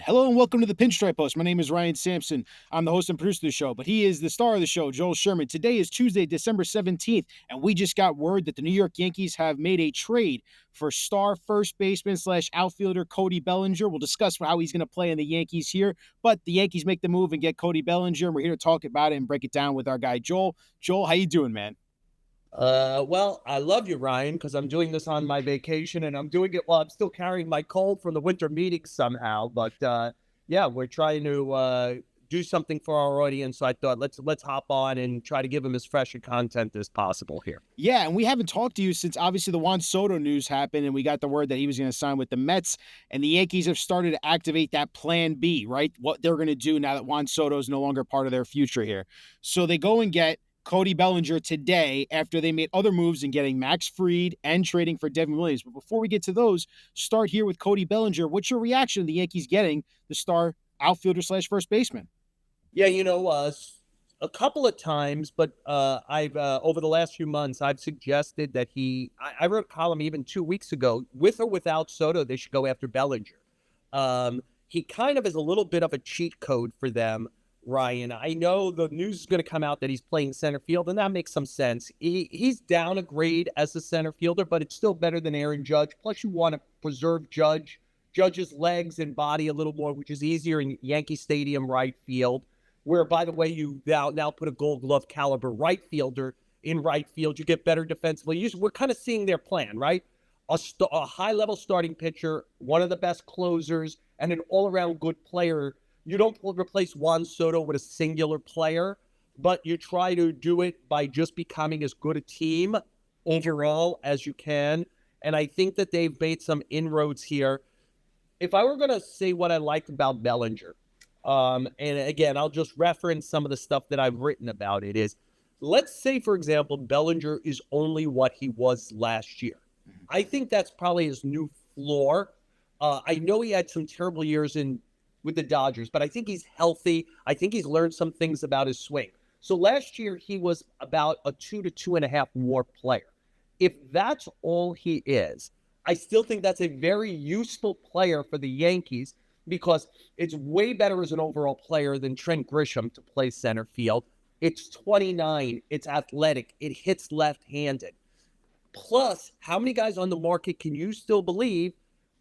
Hello and welcome to the Pinstripe Post. My name is Ryan Sampson. I'm the host and producer of the show, but he is the star of the show, Joel Sherman. Today is Tuesday, December 17th, and we just got word that the New York Yankees have made a trade for star first baseman slash outfielder Cody Bellinger. We'll discuss how he's going to play in the Yankees here, but the Yankees make the move and get Cody Bellinger, and we're here to talk about it and break it down with our guy, Joel. Joel, how you doing, man? Well, I love you, Ryan, because I'm doing this on my vacation and I'm doing it while I'm still carrying my cold from the winter meetings somehow. But yeah, we're trying to do something for our audience. So I thought let's hop on and try to give them as fresh a content as possible here. Yeah, and we haven't talked to you since obviously the Juan Soto news happened, and we got the word that he was going to sign with the Mets, and the Yankees have started to activate that plan B, right? What they're going to do now that Juan Soto is no longer part of their future here. So they go and get Cody Bellinger today after they made other moves in getting Max Fried and trading for Devin Williams. But before we get to those, start here with Cody Bellinger. What's your reaction to the Yankees getting the star outfielder slash first baseman? Yeah, a couple of times, but I've over the last few months, I've suggested that I wrote a column even 2 weeks ago, with or without Soto, they should go after Bellinger. He kind of is a little bit of a cheat code for them, Ryan. I know the news is going to come out that he's playing center field, and that makes some sense. He's down a grade as a center fielder, but it's still better than Aaron Judge. Plus, you want to preserve Judge's legs and body a little more, which is easier in Yankee Stadium right field, where, by the way, you now put a Gold Glove caliber right fielder in right field. You get better defensively. We're kind of seeing their plan, right? A high-level starting pitcher, one of the best closers, and an all-around good player. You don't replace Juan Soto with a singular player, but you try to do it by just becoming as good a team overall as you can. And I think that they've made some inroads here. If I were going to say what I like about Bellinger, and again, I'll just reference some of the stuff that I've written about it, is let's say, for example, Bellinger is only what he was last year. I think that's probably his new floor. I know he had some terrible years with the Dodgers, but I think he's healthy. I think he's learned some things about his swing. So last year, he was about a 2 to 2.5 WAR player. If that's all he is, I still think that's a very useful player for the Yankees because it's way better as an overall player than Trent Grisham to play center field. It's 29. It's athletic. It hits left-handed. Plus, how many guys on the market can you still believe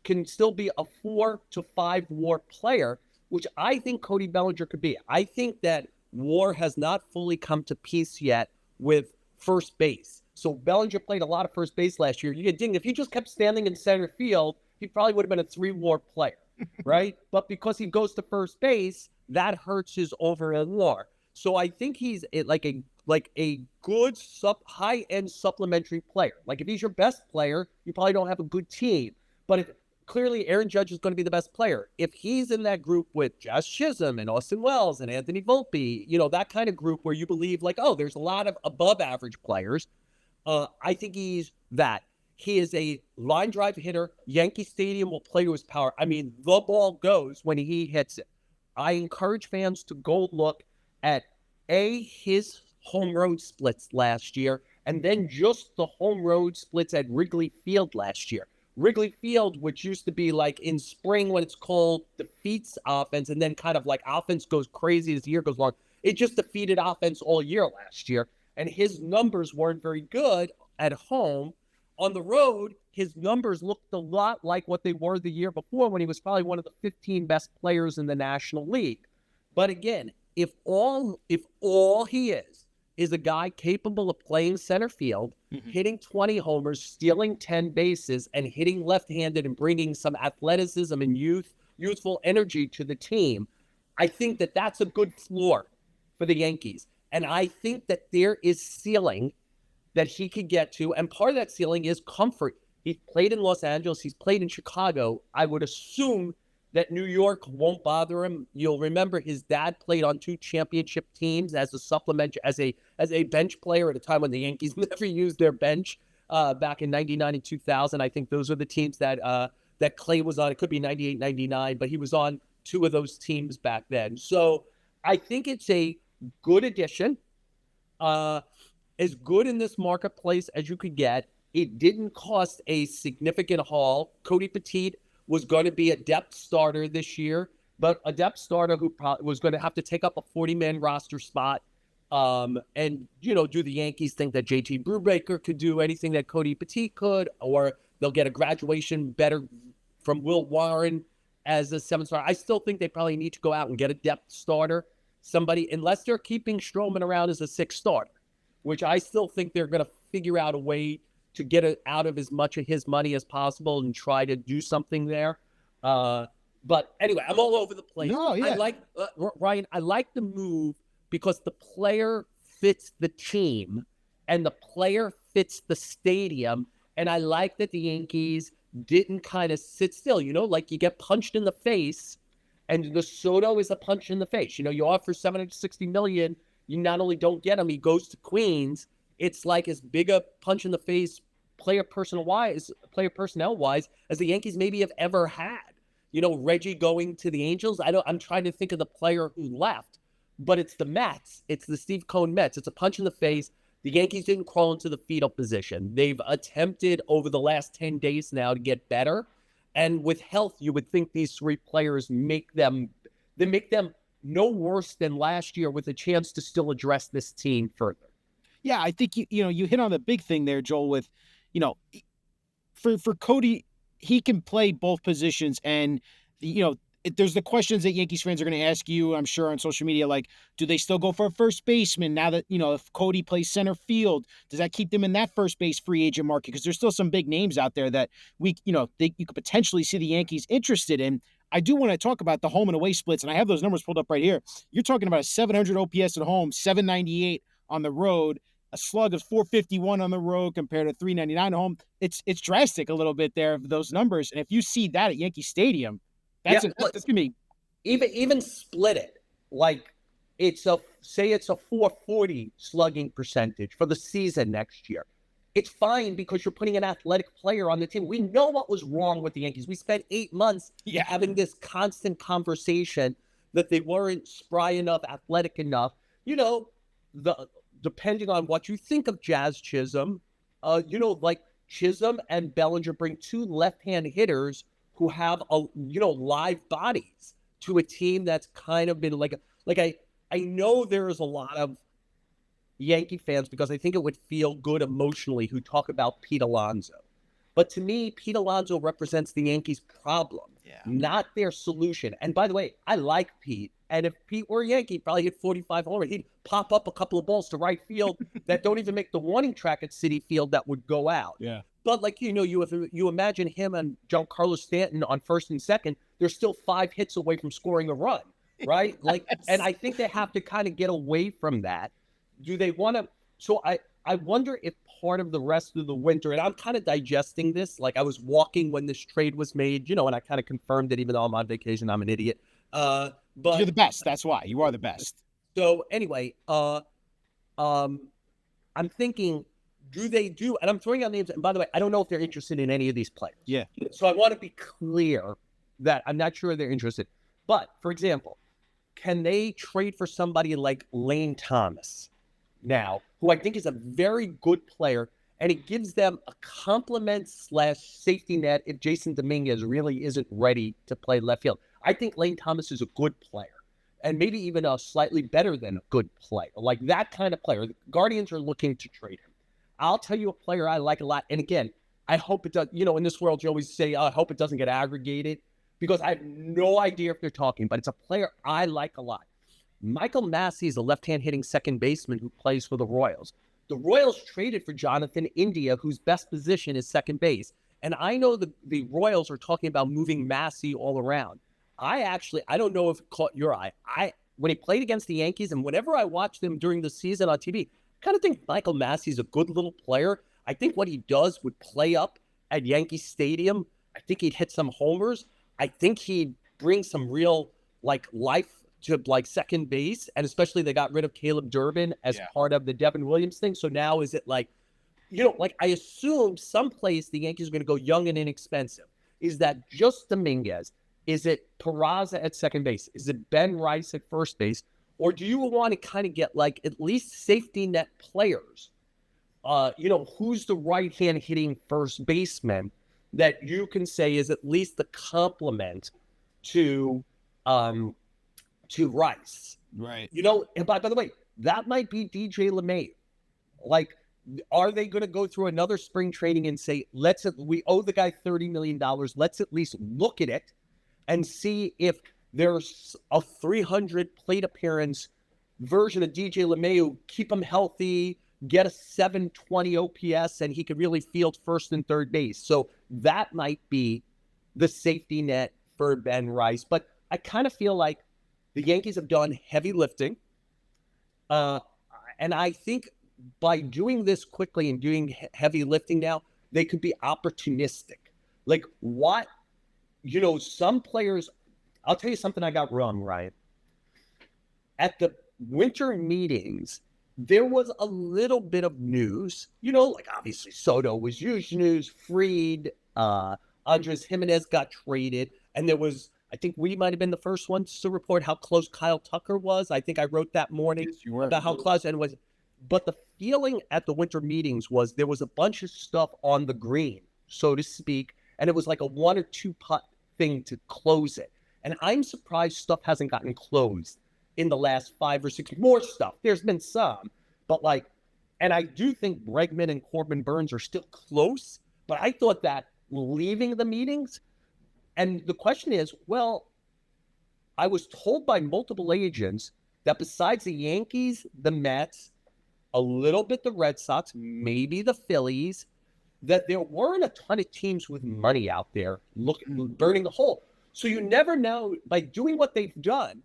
can still be a 4 to 5 WAR player, which I think Cody Bellinger could be. I think that WAR has not fully come to peace yet with first base. So Bellinger played a lot of first base last year. You get dinged. If he just kept standing in center field, he probably would have been a 3 WAR player, right? But because he goes to first base, that hurts his overall WAR. So I think he's like a good high-end supplementary player. Like if he's your best player, you probably don't have a good team. But clearly Aaron Judge is going to be the best player. If he's in that group with Josh Chisholm and Austin Wells and Anthony Volpe, that kind of group where you believe like, oh, there's a lot of above average players. I think he's that. He is a line drive hitter. Yankee Stadium will play to his power. I mean, the ball goes when he hits it. I encourage fans to go look at his home road splits last year and then just the home road splits at Wrigley Field last year. Wrigley Field, which used to be like in spring when it's cold, defeats offense, and then kind of like offense goes crazy as the year goes along. It just defeated offense all year last year, and his numbers weren't very good at home. On the road, his numbers looked a lot like what they were the year before when he was probably one of the 15 best players in the National League. But again, if all he is a guy capable of playing center field, hitting 20 homers, stealing 10 bases, and hitting left-handed and bringing some athleticism and youthful energy to the team, I think that that's a good floor for the Yankees. And I think that there is ceiling that he could get to, and part of that ceiling is comfort. He's played in Los Angeles. He's played in Chicago. I would assume that New York won't bother him. You'll remember his dad played on 2 championship teams as a supplement, as a bench player at a time when the Yankees never used their bench back in 99 and 2000. I think those are the teams that Clay was on. It could be 98, 99, but he was on 2 of those teams back then. So I think it's a good addition, as good in this marketplace as you could get. It didn't cost a significant haul. Cody Petit was going to be a depth starter this year. but a depth starter who was going to have to take up a 40-man roster spot. And, do the Yankees think that JT Brubaker could do anything that Cody Petit could, or they'll get a graduation better from Will Warren as a 7-star? I still think they probably need to go out and get a depth starter, somebody, unless they're keeping Stroman around as a 6th starter, which I still think they're going to figure out a way to get it out of as much of his money as possible and try to do something there. But anyway, I'm all over the place. No, yeah. I like, Ryan, I like the move because the player fits the team and the player fits the stadium. And I like that the Yankees didn't kind of sit still, like you get punched in the face, and the Soto is a punch in the face. You offer $760 million, you not only don't get him, he goes to Queens. It's like as big a punch in the face player personnel wise as the Yankees maybe have ever had. Reggie going to the Angels. I'm trying to think of the player who left, but it's the Mets. It's the Steve Cohen Mets. It's a punch in the face. The Yankees didn't crawl into the fetal position. They've attempted over the last 10 days now to get better. And with health, you would think these 3 players make them no worse than last year, with a chance to still address this team further. Yeah, I think you hit on the big thing there, Joel, with, for Cody, he can play both positions, and there's the questions that Yankees fans are going to ask you, I'm sure, on social media, like, do they still go for a first baseman now that, if Cody plays center field, does that keep them in that first base free agent market? Because there's still some big names out there that you could potentially see the Yankees interested in. I do want to talk about the home and away splits, and I have those numbers pulled up right here. You're talking about a 700 OPS at home, 798 on the road, a slug of 451 on the road compared to 399 at home. It's drastic a little bit there, those numbers. And if you see that at Yankee Stadium, that's going to be even split it. Like it's a 440 slugging percentage for the season next year. It's fine because you're putting an athletic player on the team. We know what was wrong with the Yankees. We spent 8 months having this constant conversation that they weren't spry enough, athletic enough. Depending on what you think of Jazz Chisholm, like Chisholm and Bellinger bring 2 left-hand hitters who have live bodies to a team that's kind of been I know there's a lot of Yankee fans, because I think it would feel good emotionally, who talk about Pete Alonso. But to me, Pete Alonso represents the Yankees' problem, not their solution. And by the way, I like Pete. And if Pete were a Yankee, he'd probably hit 45 homers. He'd pop up a couple of balls to right field that don't even make the warning track at Citi Field that would go out. Yeah. But you imagine him and Giancarlo Stanton on first and second, they're still 5 hits away from scoring a run, right? And I think they have to kind of get away from that. Do they want to? So I wonder if part of the rest of the winter, and I'm kind of digesting this, like I was walking when this trade was made, and I kind of confirmed it, even though I'm on vacation, I'm an idiot. But you're the best. That's why you are the best. So anyway, I'm thinking, and I'm throwing out names. And by the way, I don't know if they're interested in any of these players. Yeah. So I want to be clear that I'm not sure they're interested. But for example, can they trade for somebody like Lane Thomas now, who I think is a very good player, and it gives them a complement / safety net if Jason Dominguez really isn't ready to play left field. I think Lane Thomas is a good player, and maybe even a slightly better than a good player, like that kind of player. The Guardians are looking to trade him. I'll tell you a player I like a lot. And again, I hope it does. In this world, you always say, I hope it doesn't get aggregated, because I have no idea if they're talking, but it's a player I like a lot. Michael Massey is a left-hand hitting second baseman who plays for the Royals. The Royals traded for Jonathan India, whose best position is second base. And I know the Royals are talking about moving Massey all around. I don't know if it caught your eye. When he played against the Yankees, and whenever I watch them during the season on TV, I kind of think Michael Massey's a good little player. I think what he does would play up at Yankee Stadium. I think he'd hit some homers. I think he'd bring some real life to second base, and especially they got rid of Caleb Durbin as part of the Devin Williams thing. So now is it I assumed someplace the Yankees are going to go young and inexpensive. Is that just Dominguez? Is it Peraza at second base? Is it Ben Rice at first base? Or do you want to kind of get at least safety net players? Who's the right-hand hitting first baseman that you can say is at least the complement to to Rice. Right. And by the way, that might be DJ LeMay. Like, are they going to go through another spring training and say, we owe the guy $30 million. Let's at least look at it and see if there's a 300 plate appearance version of DJ LeMay, keep him healthy, get a 720 OPS, and he could really field first and third base. So that might be the safety net for Ben Rice. But I kind of feel like the Yankees have done heavy lifting. And I think by doing this quickly and doing heavy lifting now, they could be opportunistic. Like some players, I'll tell you something I got wrong, Ryan. At the winter meetings, there was a little bit of news, like obviously Soto was huge news, Fried, Andres Jimenez got traded, and there was, I think we might have been the first ones to report how close Kyle Tucker was. I think I wrote that morning about how close and was. But the feeling at the winter meetings was there was a bunch of stuff on the green, so to speak, and it was like a 1 or 2 putt thing to close it. And I'm surprised stuff hasn't gotten closed in the last 5 or 6. More stuff. There's been some, but and I do think Bregman and Corbin Burns are still close, but I thought that leaving the meetings, and the question is, well, I was told by multiple agents that besides the Yankees, the Mets, a little bit the Red Sox, maybe the Phillies, that there weren't a ton of teams with money out there burning the hole. So you never know. By doing what they've done,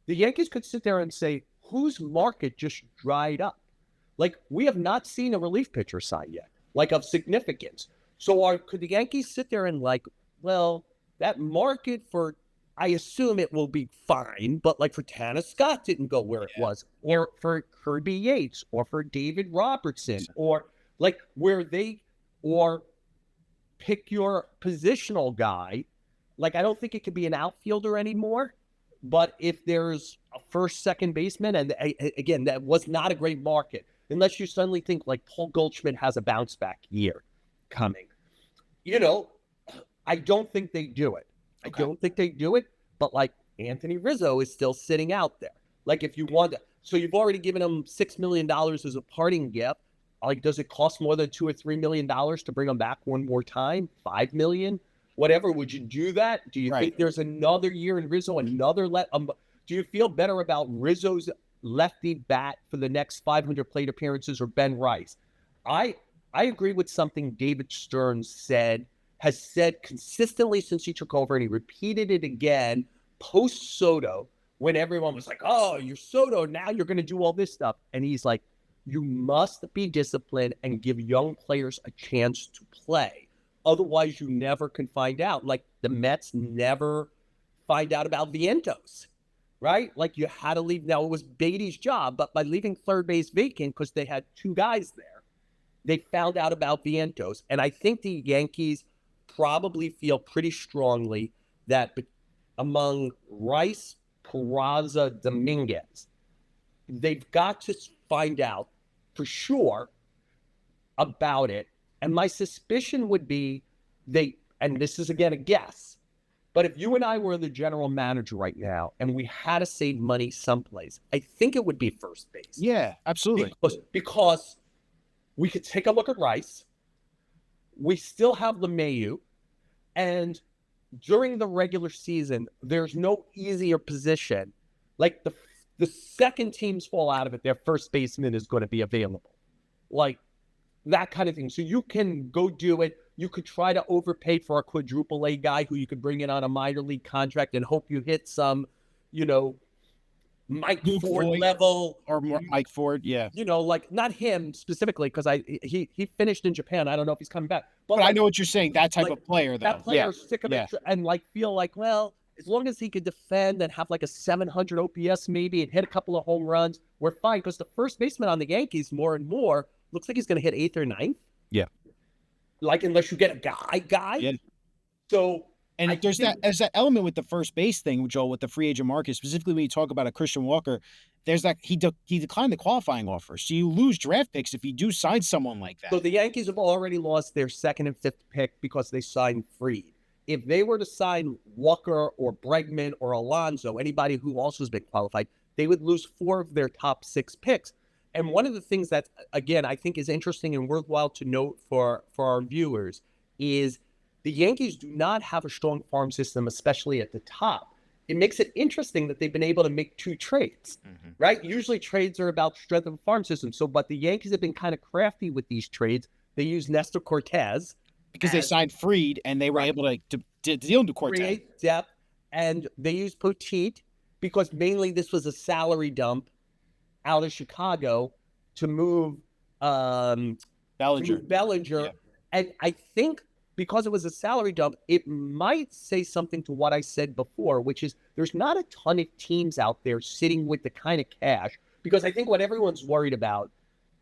the Yankees could sit there and say, whose market just dried up? Like, we have not seen a relief pitcher sign yet, like of significance. So could the Yankees sit there and that market for, I assume it will be fine, but like for Tanner Scott didn't go where it was, or for Kirby Yates, or for David Robertson, or or pick your positional guy. Like, I don't think it could be an outfielder anymore, but if there's a first, second baseman, and again, that was not a great market, unless you suddenly think like Paul Goldschmidt has a bounce back year coming. I don't think they do it. Okay. I don't think they do it, but like Anthony Rizzo is still sitting out there. Like, if you want to, so you've already given him $6 million as a parting gift. Like, does it cost more than $2 or $3 million to bring him back one more time? $5 million? Whatever. Would you do that? Do you think there's another year in Rizzo, do you feel better about Rizzo's lefty bat for the next 500 plate appearances or Ben Rice? I agree with something David Stern has said consistently since he took over, and he repeated it again post Soto when everyone was like, oh, you're Soto, now you're going to do all this stuff. And he's like, you must be disciplined and give young players a chance to play. Otherwise, you never can find out. Like, the Mets never find out about Vientos, right? Like, you had to leave. Now, it was Beatty's job, but by leaving third base vacant because they had 2 guys there, they found out about Vientos. And I think the Yankees probably feel pretty strongly that among Rice, Peraza, Dominguez, they've got to find out for sure about it. And my suspicion would be and this is again a guess, but if you and I were the general manager right now and we had to save money someplace, I think it would be first base. Yeah, absolutely. Because we could take a look at Rice. We still have LeMahieu, and during the regular season, there's no easier position. Like, the second teams fall out of it, their first baseman is going to be available. Like, that kind of thing. So you can go do it. You could try to overpay for a quadruple A guy who you could bring in on a minor league contract and hope you hit some, Mike Ford level. Or more Mike Ford, yeah. Like, not him specifically, because he finished in Japan. I don't know if he's coming back. But I know what you're saying. That type of player, though. That player sick of it and feel like, well, as long as he could defend and have like a 700 OPS maybe and hit a couple of home runs, we're fine. Because the first baseman on the Yankees more and more looks like he's going to hit 8th or 9th. Yeah. Like, unless you get a guy. Yeah. So, and there's that element with the first base thing, Joel, with the free agent market, specifically when you talk about a Christian Walker, there's that he declined the qualifying offer. So you lose draft picks if you do sign someone like that. So the Yankees have already lost their 2nd and 5th pick because they signed Fried. if they were to sign Walker or Bregman or Alonso, anybody who also has been qualified, they would lose 4 of their top 6 picks. And one of the things that, again, I think is interesting and worthwhile to note for our viewers is the Yankees do not have a strong farm system, especially at the top. It makes it interesting that they've been able to make 2 trades, right? Usually trades are about strength of a farm system. So, but the Yankees have been kind of crafty with these trades. They use Nestor Cortez. Because they signed Fried and they were able to deal to Cortez. Create depth, and they used Poteet because mainly this was a salary dump out of Chicago to move Bellinger. Yeah. And I think because it was a salary dump, it might say something to what I said before, which is there's not a ton of teams out there sitting with the kind of cash, because I think what everyone's worried about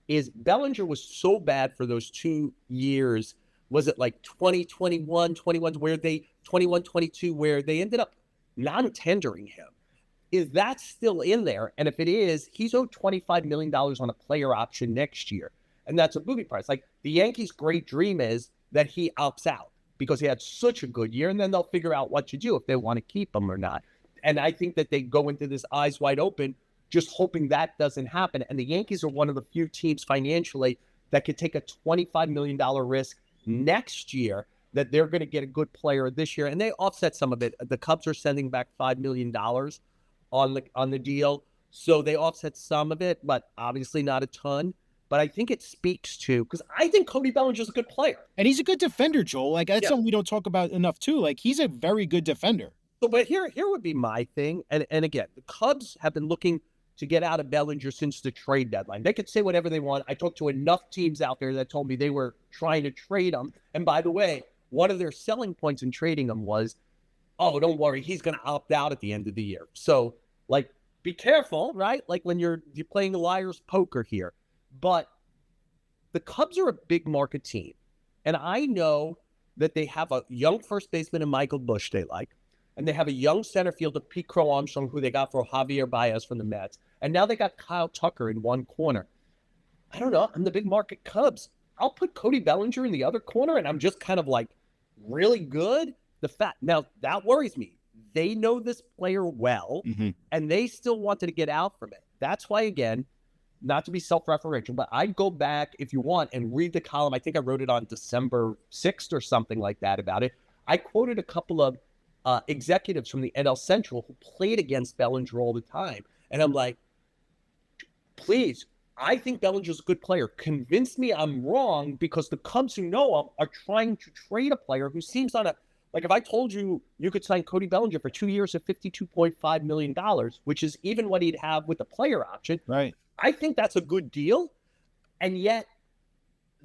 is Bellinger was so bad for those 2 years. Was it like 2021, 21, 22, where they ended up non-tendering him? Is that still in there? And if it is, he's owed $25 million on a player option next year. And that's a booby price. Like, the Yankees' great dream is that he opts out because he had such a good year, and then they'll figure out what to do if they want to keep him or not. And I think that they go into this eyes wide open, just hoping that doesn't happen. And the Yankees are one of the few teams financially that could take a $25 million risk next year, that they're going to get a good player this year, and they offset some of it. The Cubs are sending back $5 million on the deal, so they offset some of it, but obviously not a ton. But I think it speaks to, because I think Cody Bellinger is a good player, and he's a good defender, Joel. Like, that's something we don't talk about enough too. Like, he's a very good defender. So, but here would be my thing, and again, the Cubs have been looking to get out of Bellinger since the trade deadline. They could say whatever they want. I talked to enough teams out there that told me they were trying to trade him. And by the way, one of their selling points in trading him was, oh, don't worry, he's going to opt out at the end of the year. So, like, be careful, right? Like, when you're playing liar's poker here. But the Cubs are a big market team. And I know that they have a young first baseman in Michael Busch they like. And they have a young center fielder, Pete Crow Armstrong, who they got for Javier Baez from the Mets. And now they got Kyle Tucker in one corner. I don't know. I'm the big market Cubs. I'll put Cody Bellinger in the other corner, and I'm just kind of like really good. Now, that worries me. They know this player well, and they still wanted to get out from it. That's why, again, not to be self-referential, but I'd go back, if you want, and read the column. I think I wrote it on December 6th or something like that about it. I quoted a couple of executives from the NL Central who played against Bellinger all the time. And I'm like, please, I think Bellinger's a good player. Convince me I'm wrong, because the Cubs who know him are trying to trade a player who seems on a, like, if I told you you could sign Cody Bellinger for 2 years at $52.5 million, which is even what he'd have with the player option. Right. I think that's a good deal. And yet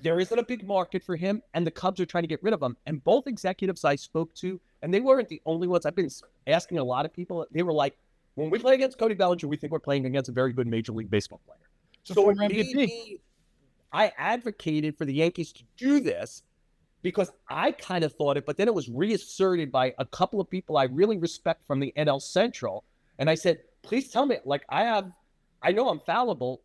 there isn't a big market for him, and the Cubs are trying to get rid of him. And both executives I spoke to, and they weren't the only ones. I've been asking a lot of people. They were like, when we play against Cody Bellinger, we think we're playing against a very good Major League Baseball player. So maybe I advocated for the Yankees to do this because I kind of thought it, but then it was reasserted by a couple of people I really respect from the NL Central. And I said, please tell me, like, I know I'm fallible,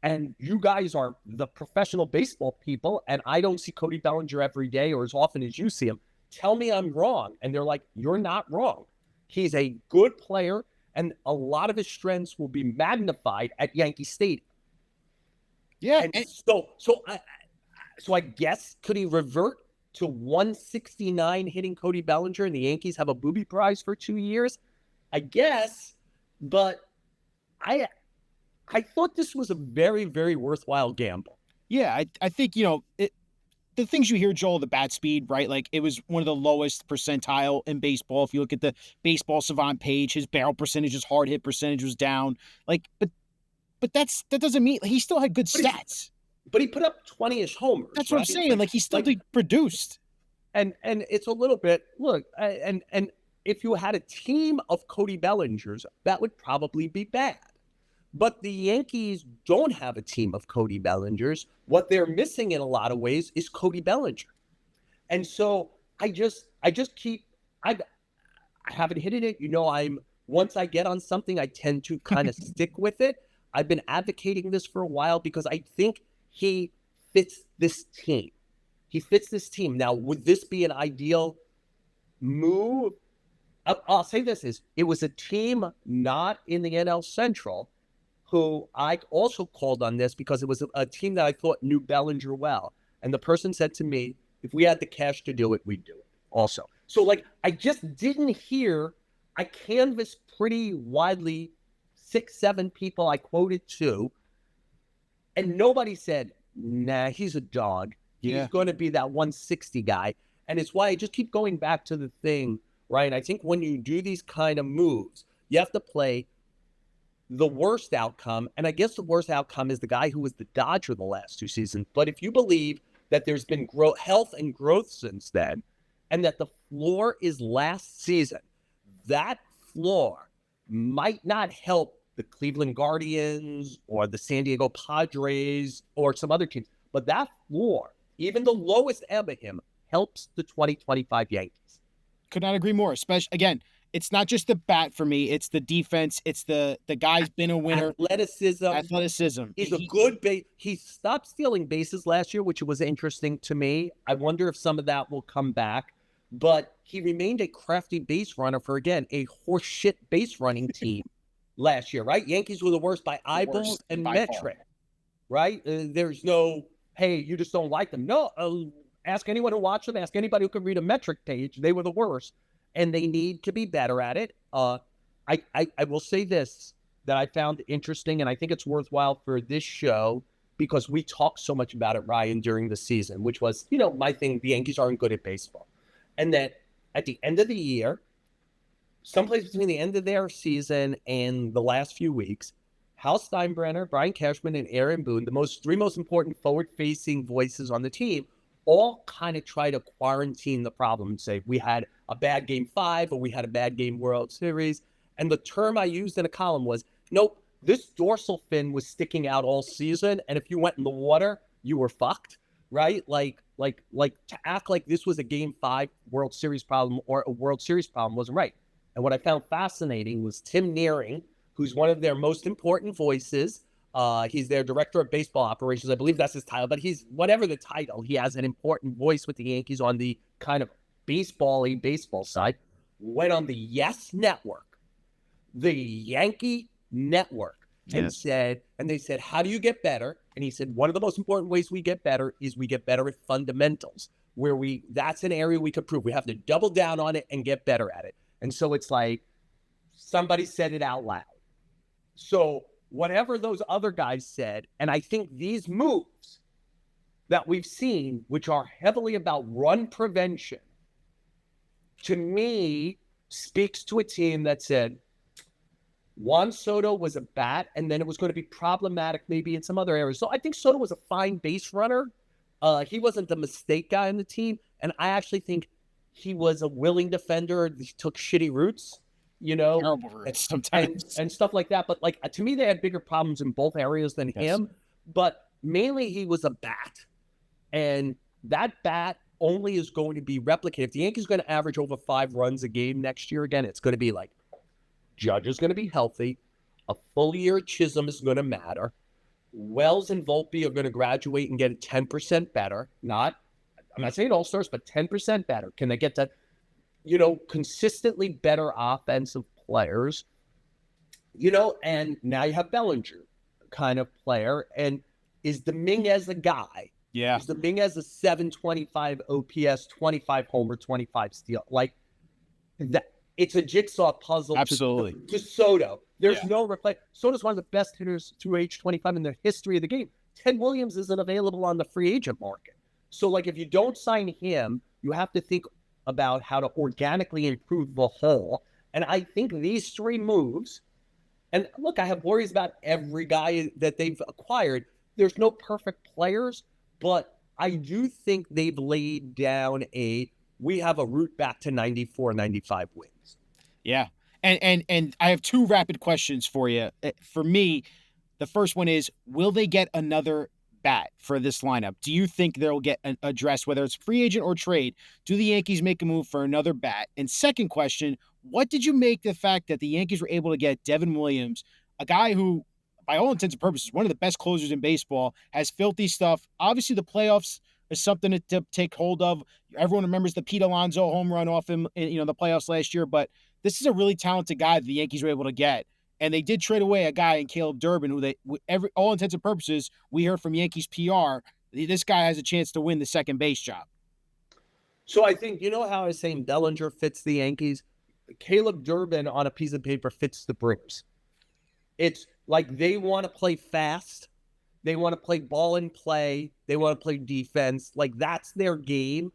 and you guys are the professional baseball people, and I don't see Cody Bellinger every day or as often as you see him. Tell me I'm wrong. And they're like, you're not wrong. He's a good player, and a lot of his strengths will be magnified at Yankee Stadium. Yeah. And so I guess, could he revert to 169 hitting Cody Bellinger, and the Yankees have a booby prize for 2 years? I guess, but I thought this was a very, very worthwhile gamble. Yeah, I think, the things you hear, Joel, the bat speed, right? Like, it was one of the lowest percentile in baseball. If you look at the Baseball Savant page, his barrel percentage, his hard hit percentage was down. Like, but that doesn't mean he still had good stats. But he put up 20-ish homers. That's what I'm saying. Like, he still produced. And it's a little bit, look, and if you had a team of Cody Bellingers, that would probably be bad. But the Yankees don't have a team of Cody Bellingers. What they're missing in a lot of ways is Cody Bellinger. And so I haven't hit it. Once I get on something, I tend to kind of stick with it. I've been advocating this for a while because I think he fits this team. Now, would this be an ideal move. I'll say this is it was a team not in the NL Central who I also called on this because it was a team that I thought knew Bellinger well. And the person said to me, if we had the cash to do it, we'd do it also. So, like, I just didn't hear, I canvassed pretty widely, 6, 7 people I quoted to, and nobody said, nah, he's a dog. He's going to be that 160 guy. And it's why I just keep going back to the thing, right? I think when you do these kind of moves, you have to play the worst outcome. And I guess the worst outcome is the guy who was the Dodger the last 2 seasons. But if you believe that there's been health and growth since then, and that the floor is last season, that floor might not help the Cleveland Guardians or the San Diego Padres or some other teams. But that floor, even the lowest ebb of him, helps the 2025 Yankees. Could not agree more. Especially, again, it's not just the bat for me. It's the defense. It's the guy's been a winner. Athleticism. He's a good base. He stopped stealing bases last year, which was interesting to me. I wonder if some of that will come back. But he remained a crafty base runner for, again, a horseshit base running team last year, right? Yankees were the worst by eyeballs and metric, right? There's no, hey, you just don't like them. No, ask anyone who watched them. Ask anybody who can read a metric page. They were the worst. And they need to be better at it. I will say this that I found interesting, and I think it's worthwhile for this show because we talked so much about it, Ryan, during the season, which was, my thing, the Yankees aren't good at baseball. And that at the end of the year, someplace between the end of their season and the last few weeks, Hal Steinbrenner, Brian Cashman, and Aaron Boone, the three most important forward-facing voices on the team, all kind of try to quarantine the problem and say, we had a bad game 5 or we had a bad game World Series. And the term I used in a column was, nope, this dorsal fin was sticking out all season. And if you went in the water, you were fucked, right? Like to act like this was a game 5 World Series problem or a World Series problem wasn't right. And what I found fascinating was Tim Nearing, who's one of their most important voices. He's their director of baseball operations. I believe that's his title, but he's whatever the title, he has an important voice with the Yankees on the kind of baseball side. Went on the Yes Network, the Yankee Network, and they said, how do you get better? And he said, one of the most important ways we get better is we get better at fundamentals, that's an area we could prove. We have to double down on it and get better at it. And so it's like somebody said it out loud. So whatever those other guys said, and I think these moves that we've seen, which are heavily about run prevention, to me, speaks to a team that said Juan Soto was a bat, and then it was going to be problematic maybe in some other areas. So I think Soto was a fine base runner. He wasn't the mistake guy on the team, and I actually think he was a willing defender. He took shitty routes, terrible routes sometimes, and stuff like that. But like to me, they had bigger problems in both areas than him. But mainly, he was a bat, and that bat only is going to be replicated. If the Yankees are going to average over 5 runs a game next year again, it's going to be like Judge is going to be healthy. A full year of Chisholm is going to matter. Wells and Volpe are going to graduate and get 10% better. I'm not saying all-stars, but 10% better. Can they get to, consistently better offensive players? And now you have Bellinger kind of player. And is Dominguez a guy? Yeah. Is Dominguez a 725 OPS, 25 homer, 25 steal? Like that. It's a jigsaw puzzle to Soto. There's no replay. Soto's one of the best hitters through age 25 in the history of the game. Ted Williams isn't available on the free agent market. So, like, if you don't sign him, you have to think about how to organically improve the whole. And I think these 3 moves, and look, I have worries about every guy that they've acquired. There's no perfect players, but I do think they've laid down we have a route back to 94, 95 wins. Yeah. And I have 2 rapid questions for you. For me, the first one is, will they get another bat for this lineup? Do you think they'll get addressed, whether it's free agent or trade? Do the Yankees make a move for another bat? And second question, what did you make the fact that the Yankees were able to get Devin Williams, a guy who, by all intents and purposes, one of the best closers in baseball, has filthy stuff. Obviously, the playoffs is something to take hold of. Everyone remembers the Pete Alonso home run off him in the playoffs last year, but this is a really talented guy that the Yankees were able to get. And they did trade away a guy in Caleb Durbin, who all intents and purposes, we heard from Yankees PR, this guy has a chance to win the second base job. So I think, you know how I was saying Bellinger fits the Yankees? Caleb Durbin on a piece of paper fits the Brewers. It's like they want to play fast. They want to play ball and play. They want to play defense. Like that's their game.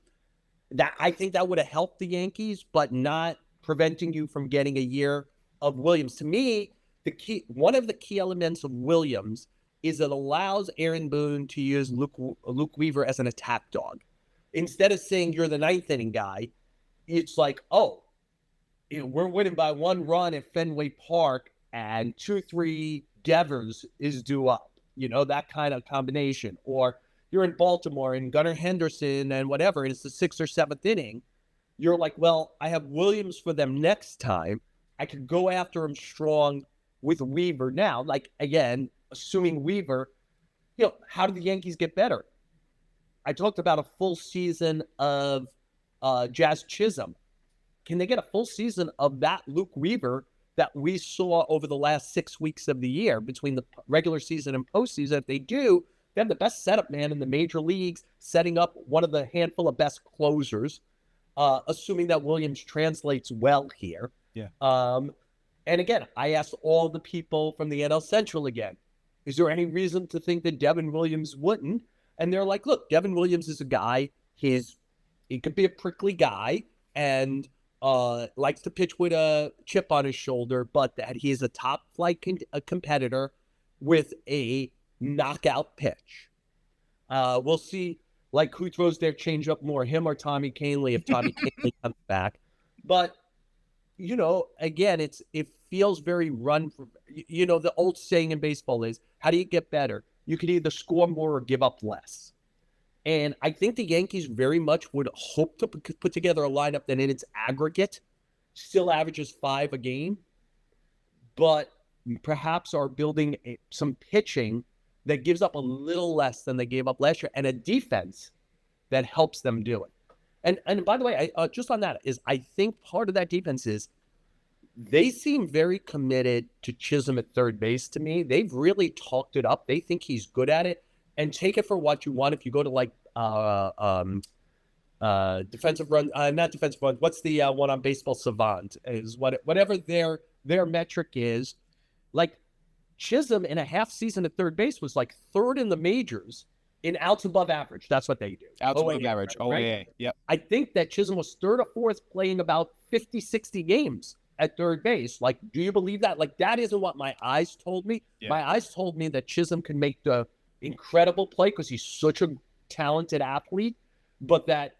That I think that would have helped the Yankees, but not preventing you from getting a year of Williams. To me, one of the key elements of Williams is it allows Aaron Boone to use Luke Weaver as an attack dog. Instead of saying you're the ninth inning guy, it's like, oh, we're winning by 1 run at Fenway Park and 2-3 Devers is due up. That kind of combination. Or you're in Baltimore and Gunnar Henderson and whatever, and it's the 6th or 7th inning. You're like, well, I have Williams for them next time. I could go after him strong with Weaver now. Like, again, assuming Weaver, how do the Yankees get better? I talked about a full season of Jazz Chisholm. Can they get a full season of that Luke Weaver that we saw over the last 6 weeks of the year between the regular season and postseason? If they do, they have the best setup man in the major leagues, setting up one of the handful of best closers, assuming that Williams translates well here. Yeah. And again, I asked all the people from the NL Central again, is there any reason to think that Devin Williams wouldn't? And they're like, look, Devin Williams is a guy, he could be a prickly guy and likes to pitch with a chip on his shoulder, but that he is a top flight competitor with a knockout pitch. We'll see who throws their changeup more, him or Tommy Kahnle, if Tommy Kahnle comes back. But, again, it feels very run. The old saying in baseball is, how do you get better? You could either score more or give up less. And I think the Yankees very much would hope to put together a lineup that in its aggregate still averages 5 a game, but perhaps are building some pitching that gives up a little less than they gave up last year and a defense that helps them do it. And by the way, just on that is I think part of that defense is they seem very committed to Chisholm at third base to me. They've really talked it up. They think he's good at it. And take it for what you want. If you go to defensive run, not defensive run, what's the one on Baseball Savant is whatever their metric is. Like Chisholm in a half season at third base was like 3rd in the majors in outs above average. That's what they do. Outs above average. Right? OAA. Yep. I think that Chisholm was 3rd or 4th playing about 50, 60 games at third base. Like, do you believe that? Like, that isn't what my eyes told me. Yeah. My eyes told me that Chisholm can make the incredible play because he's such a talented athlete, but that,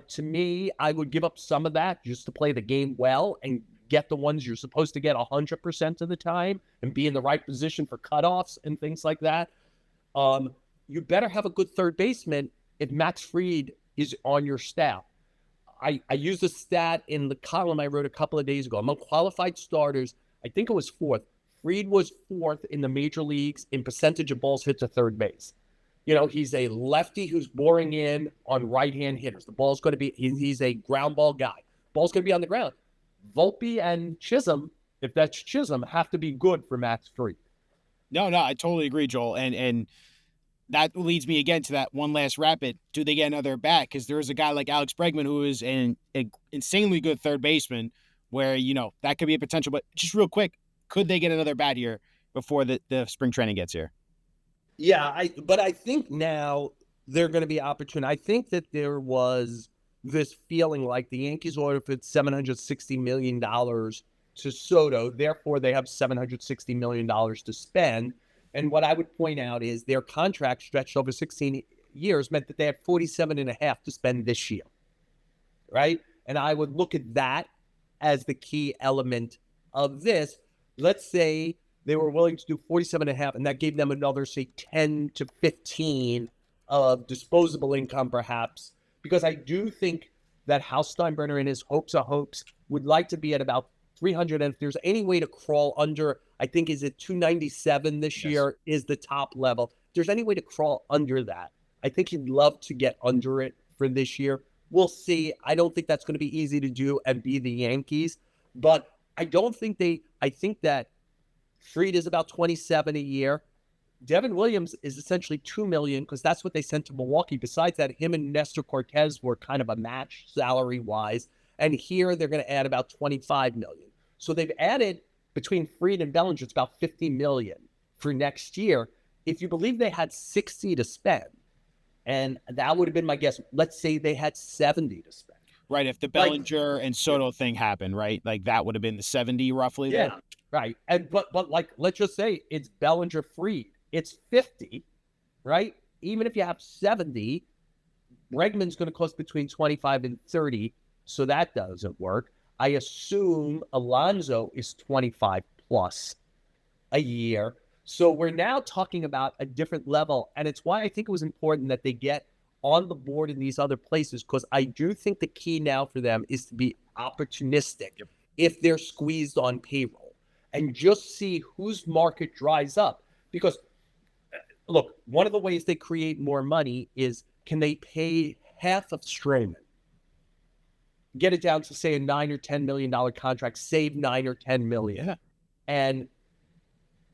to me, I would give up some of that just to play the game well and get the ones you're supposed to get 100% of the time and be in the right position for cutoffs and things like that. You better have a good third baseman if Max Fried is on your staff. I used a stat in the column I wrote a couple of days ago. Among qualified starters, I think it was 4th. Fried was 4th in the major leagues in percentage of balls hit to third base. He's a lefty who's boring in on right-hand hitters. The ball's going to be, he's a ground ball guy. Ball's going to be on the ground. Volpe and Chisholm, if that's Chisholm, have to be good for Max Fried. No, I totally agree, Joel. And that leads me again to that one last rapid. Do they get another bat? Because there is a guy like Alex Bregman who is an insanely good third baseman where, that could be a potential. But just real quick, could they get another bat here before the spring training gets here? Yeah, but I think now they're going to be opportune. I think that there was this feeling like the Yankees ordered for $760 million to Soto. Therefore, they have $760 million to spend. And what I would point out is their contract stretched over 16 years meant that they had 47.5 to spend this year, right? And I would look at that as the key element of this. Let's say they were willing to do 47.5, and that gave them another, say, 10 to 15 of disposable income, perhaps, because I do think that Hal Steinbrenner, in his hopes of hopes, would like to be at about 300. And if there's any way to crawl under, I think, is it 297 this year is the top level. If there's any way to crawl under that, I think he'd love to get under it for this year. We'll see. I don't think that's going to be easy to do and be the Yankees, but I think that Fried is about 27 a year. Devin Williams is essentially $2 million because that's what they sent to Milwaukee. Besides that, him and Nestor Cortez were kind of a match salary-wise. And here they're going to add about $25 million. So they've added between Fried and Bellinger, it's about $50 million for next year. If you believe they had 60 to spend, and that would have been my guess. Let's say they had 70 to spend. Right, if the Bellinger and Soto thing happened, right? Like that would have been the 70 roughly there. Yeah, right. And but like let's just say it's Bellinger Fried. It's 50, right? Even if you have 70, Bregman's going to cost between 25 and 30, so that doesn't work. I assume Alonso is 25 plus a year. So we're now talking about a different level, and it's why I think it was important that they get on the board in these other places, because I do think the key now for them is to be opportunistic if they're squeezed on payroll and just see whose market dries up. Because look, one of the ways they create more money is, can they pay half of Sherman? Get it down to, say, a $9 or $10 million contract, save $9 or $10 million. Yeah.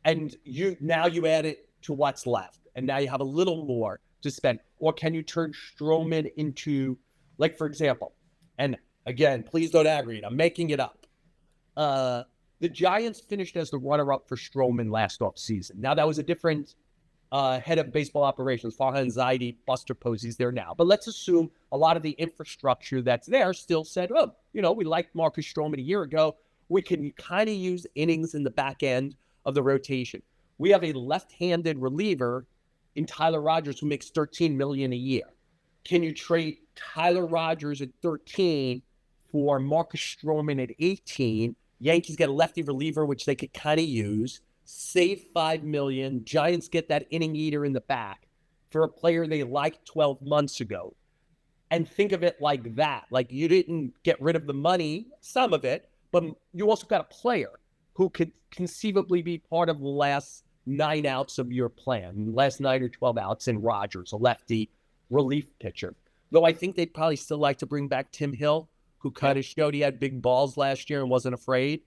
And you add it to what's left, and now you have a little more to spend. Or can you turn Stroman into, like, for example, and again, please don't aggravate, I'm making it up. The Giants finished as the runner-up for Stroman last offseason. Now, that was a different head of baseball operations, Farhan Zaidi, Buster Posey's there now. But let's assume a lot of the infrastructure that's there still said, oh, we liked Marcus Stroman a year ago. We can kind of use innings in the back end of the rotation. We have a left-handed reliever in Tyler Rogers who makes $13 million a year. Can you trade Tyler Rogers at 13 for Marcus Stroman at 18? Yankees get a lefty reliever, which they could kind of use. Save $5 million. Giants get that inning eater in the back for a player they liked 12 months ago. And think of it like that. Like, you didn't get rid of the money, some of it, but you also got a player who could conceivably be part of the last 9 outs of your plan, last 9 or 12 outs in Rogers, a lefty relief pitcher. Though I think they'd probably still like to bring back Tim Hill, who kind of showed he had big balls last year and wasn't afraid.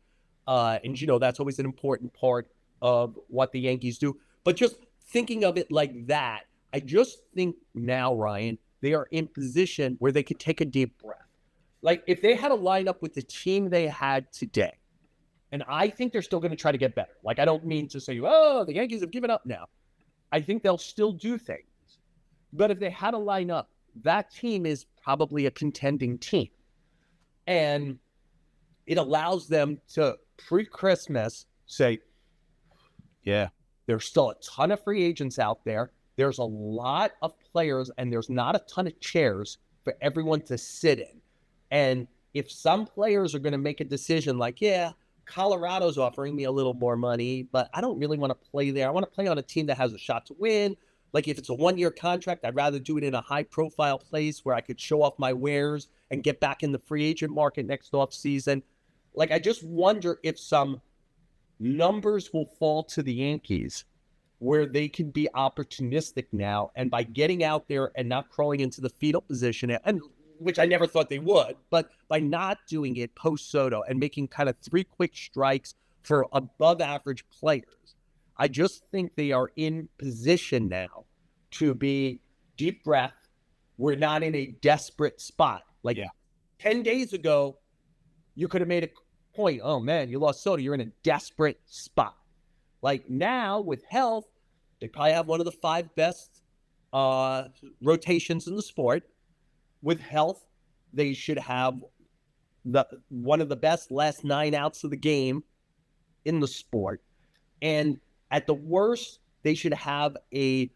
And that's always an important part of what the Yankees do. But just thinking of it like that, I just think now, Ryan, they are in position where they could take a deep breath. Like, if they had a lineup with the team they had today, and I think they're still going to try to get better. Like, I don't mean to say, oh, the Yankees have given up now. I think they'll still do things. But if they had a lineup, that team is probably a contending team. And it allows them to, pre-Christmas, say, yeah, there's still a ton of free agents out there. There's a lot of players, and there's not a ton of chairs for everyone to sit in. And if some players are going to make a decision like, yeah, Colorado's offering me a little more money, but I don't really want to play there. I want to play on a team that has a shot to win. Like, if it's a 1-year contract, I'd rather do it in a high-profile place where I could show off my wares and get back in the free agent market next offseason. Like, I just wonder if some numbers will fall to the Yankees where they can be opportunistic now, and by getting out there and not crawling into the fetal position, and which I never thought they would, but by not doing it post Soto and making kind of 3 quick strikes for above average players, I just think they are in position now to be deep breath. We're not in a desperate spot. Like 10 days ago, you could have made a point, oh man, you lost Soto, you're in a desperate spot. Like, now with health, they probably have one of the 5 best rotations in the sport. With health, they should have one of the best last 9 outs of the game in the sport. And at the worst, they should have a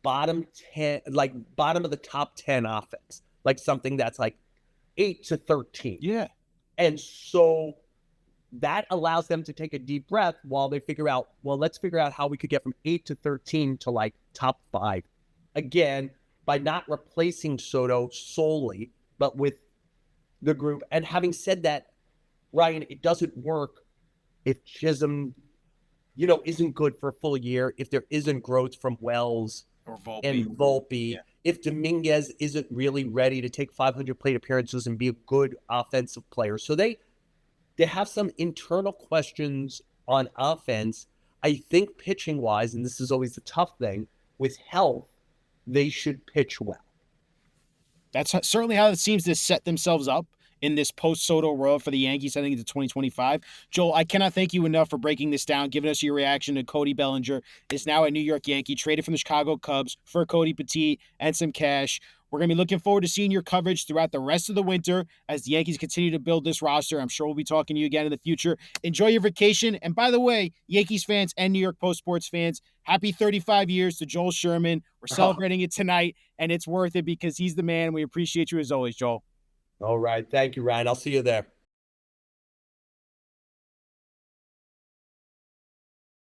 bottom of the top 10 offense, like something that's like 8 to 13. Yeah. And so that allows them to take a deep breath while they figure out, well, let's figure out how we could get from 8 to 13 to like top 5. Again, by not replacing Soto solely, but with the group. And having said that, Ryan, it doesn't work if Chisholm, isn't good for a full year, if there isn't growth from Wells, Or Volpe. and Volpe. If Dominguez isn't really ready to take 500 plate appearances and be a good offensive player. So they have some internal questions on offense. I think pitching wise, and this is always the tough thing, with health, they should pitch well. That's certainly how it seems to set themselves up in this post-Soto world for the Yankees heading into 2025. Joel, I cannot thank you enough for breaking this down, giving us your reaction to Cody Bellinger. Is now a New York Yankee, traded from the Chicago Cubs for Cody Petit and some cash. We're going to be looking forward to seeing your coverage throughout the rest of the winter as the Yankees continue to build this roster. I'm sure we'll be talking to you again in the future. Enjoy your vacation. And by the way, Yankees fans and New York Post Sports fans, happy 35 years to Joel Sherman. We're celebrating it tonight, and it's worth it because he's the man. We appreciate you as always, Joel. All right. Thank you, Ryan. I'll see you there.